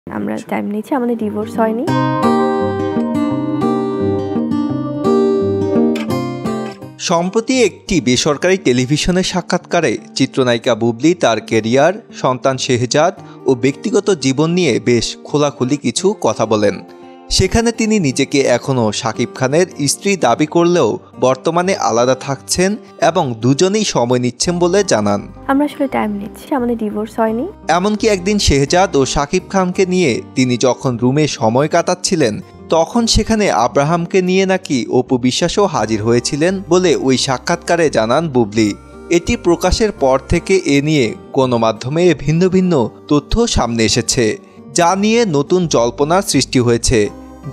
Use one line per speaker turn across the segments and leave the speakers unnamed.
আমরা টাইম নিচ্ছি, আমাদের ডিভোর্স হয়নি।
সম্প্রতি একটি বেসরকারি টেলিভিশনের সাক্ষাৎকারে চিত্রনায়িকা বুবলি তার ক্যারিয়ার, সন্তান শেহজাদ ও ব্যক্তিগত জীবন নিয়ে বেশ খোলাখুলি কিছু কথা বলেন। সেখানে তিনি নিজেকে এখনও শাকিব খানের স্ত্রী দাবি করলেও বর্তমানে আলাদা থাকছেন এবং দুজনেই সময় নিচ্ছেন বলে জানান।
আমরা আসলে টাইম নিচ্ছি, আমাদের ডিভোর্স হয়নি।
এমনকি একদিন শেহজাদ ও শাকিব খানকে নিয়ে তিনি যখন রুমে সময় কাটাচ্ছিলেন তখন সেখানে আব্রাহামকে নিয়ে নাকি অপু বিশ্বাসও হাজির হয়েছিলেন বলে ওই সাক্ষাৎকারে জানান বুবলি। এটি প্রকাশের পর থেকে এ নিয়ে গণমাধ্যমে ভিন্ন ভিন্ন তথ্য সামনে এসেছে, যা নিয়ে নতুন জল্পনার সৃষ্টি হয়েছে।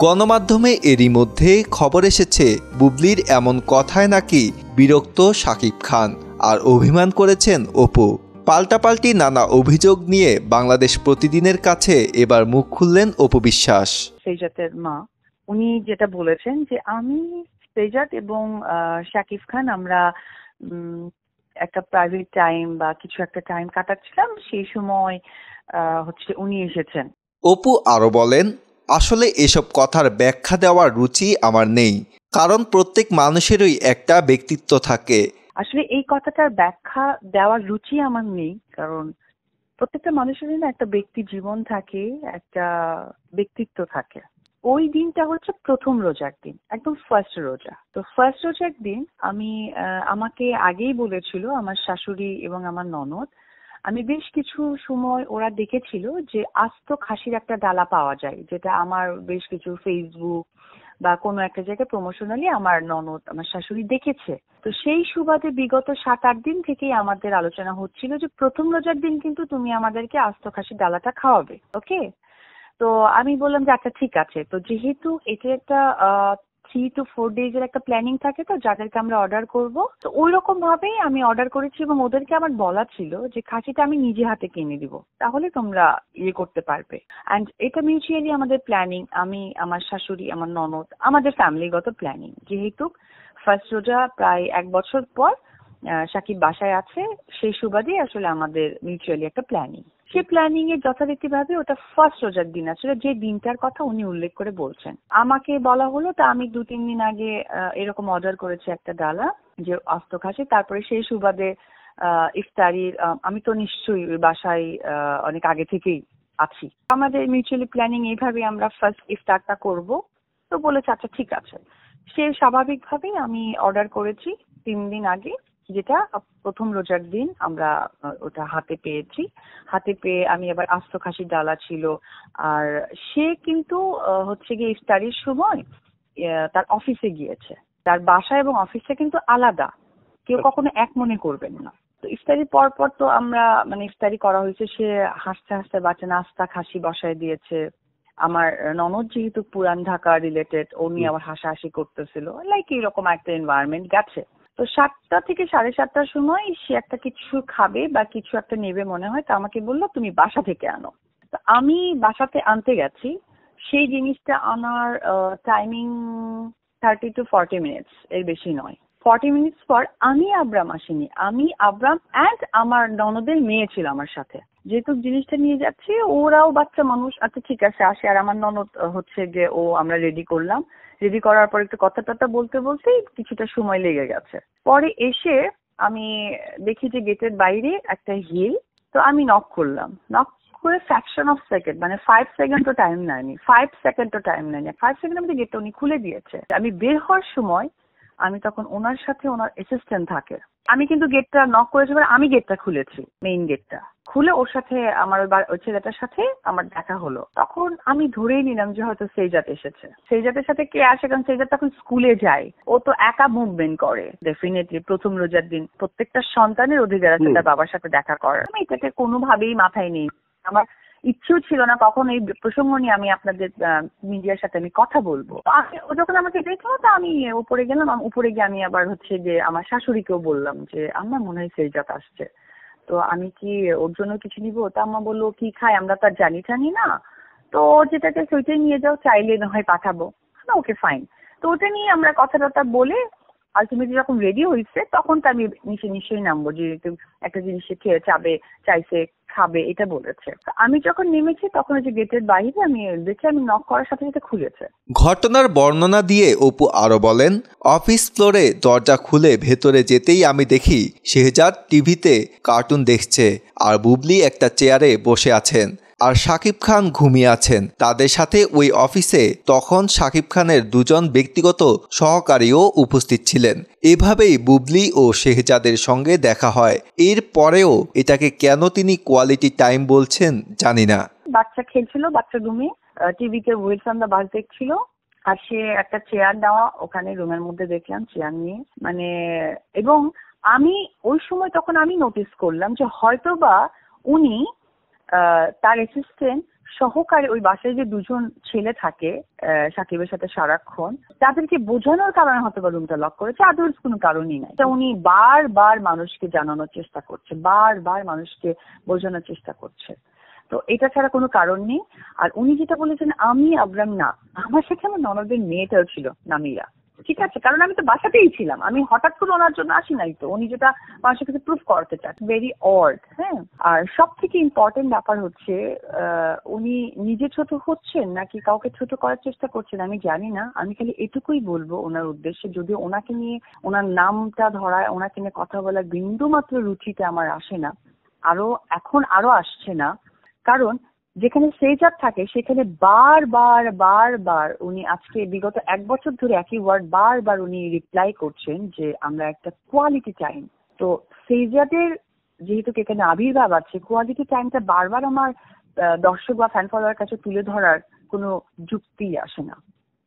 গণমাধ্যমে এরই মধ্যে খবর এসেছে বুবলির এমন কথায় নাকি বিরক্ত শাকিব খান আর অভিমান করেছেন অপু। পাল্টাপাল্টি নানা অভিযোগ নিয়ে বাংলাদেশ প্রতিদিনের কাছে এবার মুখ খুললেন অপু বিশ্বাস।
শেহজাদের মা উনি যেটা বলেছেন যে আমি শেহজাদ এবং শাকিব খান আমরা একটা প্রাইভেট টাইম বা কিছু একটা টাইম কাটাচ্ছিলাম, সেই সময় হচ্ছে উনি এসেছেন।
অপু আরো বলেন, আসলে এসব কথার ব্যাখ্যা দেওয়ার রুচি আমার নেই, কারণ প্রত্যেক মানুষেরই একটা ব্যক্তিত্ব থাকে।
আসলে এই কথাটার ব্যাখ্যা দেওয়ার রুচি আমার নেই, কারণ প্রত্যেকটা মানুষেরই না একটা ব্যক্তি জীবন থাকে, একটা ব্যক্তিত্ব থাকে। ওই দিনটা হচ্ছে প্রথম রোজার দিন, একদম ফার্স্ট রোজা। তো ফার্স্ট রোজার দিন আমাকে আগেই বলেছিল আমার শাশুড়ি এবং আমার ননদ, আমি বেশ কিছু সময় ওরা দেখেছিল যে আস্ত খাসির একটা ডালা পাওয়া যায়, যেটা আমার বেশ কিছু ফেসবুক বা কোনো একটা জায়গায় প্রমোশনালি আমার ননদ আমার শাশুড়ি দেখেছে। তো সেই সুবাদে বিগত 7-8 দিন থেকেই আমাদের আলোচনা হচ্ছিল যে প্রথম রোজার দিন কিন্তু তুমি আমাদেরকে আস্ত খাসির ডালাটা খাওয়াবে, ওকে? তো আমি বললাম যে আচ্ছা ঠিক আছে। তো যেহেতু এটা একটা 3 to 4 days এর একটা প্ল্যানিং থাকে, তো যাদেরকে আমরা অর্ডার করব, তো ওই রকম ভাবেই আমি অর্ডার করেছি এবং ওদেরকে আমার বলা ছিল যে খাসিটা আমি নিজে হাতে কিনে দিব, তাহলে তোমরা ইয়ে করতে পারবে। অ্যান্ড এটা মিউচুয়ালি আমাদের প্ল্যানিং, আমি, আমার শাশুড়ি, আমার ননদ, আমাদের ফ্যামিলিগত প্ল্যানিং। যেহেতু ফার্স্ট রোজা প্রায় 1 বছর পর সাকিব বাসায় আছে, সেই সুবাদে আসলে আমাদের মিউচুয়ালি একটা প্ল্যানিং। সেই প্ল্যানিং এর যথারীতিভাবে ওটা ফার্স্ট রোজার দিন আসলে যে দিনটার কথা উনি উল্লেখ করে বলছেন। আমাকে বলা হলো, তা আমি 2-3 দিন আগে এরকম অর্ডার করেছি একটা ডালা যে আস্ত খাসি। তারপরে সেই সুবাদে ইফতারির আমি তো নিশ্চয়ই ওই বাসায় অনেক আগে থেকেই আছি। আমাদের মিউচুয়ালি প্ল্যানিং এইভাবে আমরা ফার্স্ট ইফতারটা করব। তো বলেছে আচ্ছা ঠিক আছে। সে স্বাভাবিকভাবেই আমি অর্ডার করেছি 3 দিন আগে, যেটা প্রথম রোজার দিন আমরা ওটা হাতে পেয়েছি। হাতে পেয়ে আমি আবার আস্ত খাসির ডালা ছিল। আর সে কিন্তু হচ্ছে গিয়ে ইফতারির সময় তার অফিসে গিয়েছে। তার বাসা এবং অফিসটা কিন্তু আলাদা, কেউ কখনো এক মনে করবেন না। তো ইফতারির পর পর তো আমরা মানে ইফতারি করা হয়েছে, সে হাসতে হাসতে বাচ্চা নাস্তা খাসি বসায় দিয়েছে। আমার ননদ যেহেতু পুরান ঢাকা রিলেটেড, উনি আবার হাসাহাসি করতেছিল, লাইক এইরকম একটা এনভায়রনমেন্ট গেছে। তো 7টা থেকে 7:30টার সময় সে একটা কিছু খাবে বা কিছু একটা নেবে মনে হয়, তো আমাকে বললো তুমি বাসা থেকে আনো। তো আমি বাসাতে আনতে গেছি। সেই জিনিসটা আনার টাইমিং 30 to 40 মিনিটস, এর বেশি নয়। 40 মিনিটস পর আমি আব্রাম আসিনি, আমি আব্রাম অ্যান্ড আমার ননদের মেয়ে ছিল আমার সাথে। যেহেতু জিনিসটা নিয়ে যাচ্ছি, ওরাও বাচ্চা মানুষ, আচ্ছা ঠিক আছে আসে। আর আমার ননদ হচ্ছে গিয়ে আমরা রেডি করলাম। রেডি করার পর একটু কথা টথা বলতে বলতেই কিছুটা সময় লেগে গেছে। পরে এসে আমি দেখি যে গেটের বাইরে একটা হিল। তো আমি নক করলাম, নক করে ফ্র্যাকশন অফ সেকেন্ড, মানে 5 সেকেন্ডও টাইম নেয়নি, 5 সেকেন্ডও টাইম নেয়নি, 5 সেকেন্ডের মধ্যে গেটটা উনি খুলে দিয়েছে। আমি বের হওয়ার সময় আমি তখন ওনার সাথে ওনার অ্যাসিস্ট্যান্ট থাকে, আমি কিন্তু গেটটা নক করেছি, আমি গেটটা খুলেছি, মেইন গেটটা খুলে ওর সাথে আমার ওই ছেলেটার সাথে আমার দেখা হলো। তখন আমি ধরেই নিলাম যে হয়তো শেহজাদ এসেছে। শেহজাদের সাথে কে আসে, কারণ শেহজাদ তখন স্কুলে যায়, ও তো একা মুভমেন্ট করে। ডেফিনেটলি প্রথম রোজার দিন প্রত্যেকটা সন্তানের অধিকার আছে তার বাবার সাথে দেখা করার। আমি এটাকে কোনোভাবেই মাথায় নেই, আমার ইচ্ছেও ছিল না কখন এই প্রসঙ্গ নিয়ে আমি আপনাদের মিডিয়ার সাথে আমি কথা বলবো। ও যখন আমাকে দেখলো, তো আমি উপরে গেলাম। উপরে গিয়ে আমি আবার হচ্ছে যে আমার শাশুড়িকেও বললাম যে আমার মনে হয় শেহজাদ আসছে, তো আমি কি ওর জন্য কিছু নিবো? তা আম্মা বললো কি খায় আমরা তো আর জানি না, তো যেটাকে সেটাই নিয়ে যাও, চাইলে না হয় পাঠাবো। Okay fine. তো ওটা নিয়ে আমরা কথা টথা বলে আলটিমেটলি যখন রেডি হয়েছে তখন তো আমি নিশ্চয়ই নামবো, যেহেতু একটা জিনিস সে খেয়ে চাইছে খাবে, এটা বলেছে। আমি যখন নেমেছি তখন ওই যে গেটের বাইরে আমি দেখি, আমি নক করার সাথে সাথে খুলেছে।
ঘটনার বর্ণনা দিয়ে অপু আরো বলেন, অফিস ফ্লোরে দরজা খুলে ভেতরে যেতেই আমি দেখি শেহজাদ টিভিতে কার্টুন দেখছে আর বুবলি একটা চেয়ারে বসে আছেন আর শাকিব খান ঘুমিয়ে আছেন। তাদের সাথে ওই অফিসে তখন শাকিব খানের দুজন ব্যক্তিগত সহকারীও উপস্থিত ছিলেন। এভাবেই বুবলি ও শেহজাদের সঙ্গে দেখা হয়। এর পরেও এটাকে কেন তিনি কোয়ালিটি টাইম বলছেন জানি না।
বাচ্চা খেলছিল, বাচ্চা রুমে টিভিতে ওয়েলস অন দ্য বাস দেখছিল, আর সে একটা চেয়ার দেওয়া ওখানে রুমের মধ্যে দেখলাম, চেয়ার নিয়ে এবং আমি ওই সময় তখন আমি নোটিস করলাম যে হয়তোবা উনি তার অ্যাসিস্ট্যান্ট সহকারে ওই বাসায় যে দুজন ছেলে থাকে সাকিবের সাথে সারাক্ষণ, তাদেরকে বোঝানোর কারণে হয়তো বা রুমটা লক করেছে, আদার্স কোনো কারণই নাই। উনি বারবার মানুষকে জানানোর চেষ্টা করছে, বারবার মানুষকে বোঝানোর চেষ্টা করছে। তো এটা ছাড়া কোনো কারণ নেই। আর উনি যেটা বলেছেন আমি আবরাম না, আমার সাথে আমার ননদের মেয়েটাও ছিল নামিরা, ঠিক আছে, কারণ আমি তো বাসাতেই ছিলাম, আমি হঠাৎ করে ওনার জন্য আসি নাই। তো উনি যেটা মানুষের কাছে প্রুফ করতে চান, ভেরি অড। হ্যাঁ, আর সব থেকে ইম্পর্টেন্ট ব্যাপার হচ্ছে উনি নিজে ছোট হচ্ছেন নাকি কাউকে ছোট করার চেষ্টা করছেন আমি জানি না। আমি খালি এটুকুই বলবো ওনার উদ্দেশ্যে, যদি ওনাকে নিয়ে, ওনার নামটা ধরায়, ওনাকে নিয়ে কথা বলার বিন্দু মাত্র রুচিতে আমার আসে না, এখন আরো আসছে না। কারণ যেখানে শেহজাদ থাকে সেখানে বারবার উনি আজকে বিগত 1 বছর ধরে একই ওয়ার্ড বারবার উনি রিপ্লাই করছেন যে আমরা একটা কোয়ালিটি টাইম। তো শেহজাদের যেহেতু এখানে আবির্ভাব আছে, কোয়ালিটি টাইমটা বারবার আমার দর্শক বা ফ্যান ফলোয়ার কাছে তুলে ধরার কোনো যুক্তি আসে না।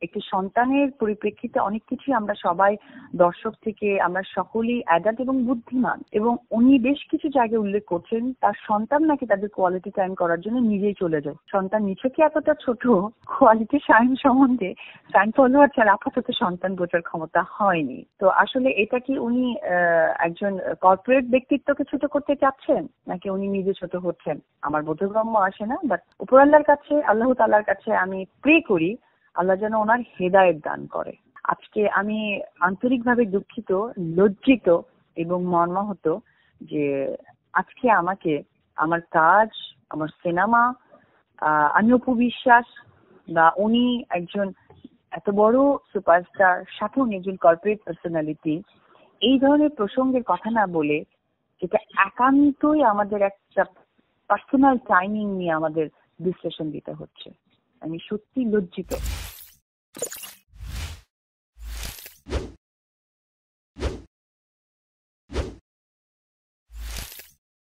একটি সন্তানের পরিপ্রেক্ষিতে অনেক কিছুই আমরা সবাই দর্শক থেকে আমরা সকলেই অ্যাডাল্ট এবং বুদ্ধিমান, এবং উনি বেশ কিছু জায়গায় উল্লেখ করছেন তার সন্তান নাকি তাদের কোয়ালিটি টাইম করার জন্য নিজেই চলে যায়। সন্তান নিছকে এতটা ছোট, কোয়ালিটি টাইম সম্বন্ধে ফ্যান ফলোয়ার ছাড়া আপাতত সন্তান বোঝার ক্ষমতা হয়নি। তো আসলে এটা কি উনি একজন কর্পোরেট ব্যক্তিত্বকে ছোট করতে চাচ্ছেন নাকি উনি নিজে ছোট হচ্ছেন আমার বোধগম্য আসে না। বাট উপরওয়ালার কাছে, আল্লাহ তাআলার কাছে আমি প্রে করি আল্লাহ যেন ওনার হেদায়েত দান করে। আজকে আমি আন্তরিকভাবে দুঃখিত, লজ্জিত এবং মর্মাহত যে আজকে আমাকে আমার কাজ, আমার সিনেমা, আমি অপু বিশ্বাস বা উনি একজন এত বড় সুপারস্টার, সাথে উনি একজন কর্পোরেট পার্সোনালিটি, এই ধরনের প্রসঙ্গের কথা না বলে, যেটা একান্তই আমাদের একটা পার্সোনাল টাইমিং নিয়ে আমাদের বিশ্লেষণ দিতে হচ্ছে। আমি সত্যি লজ্জিত।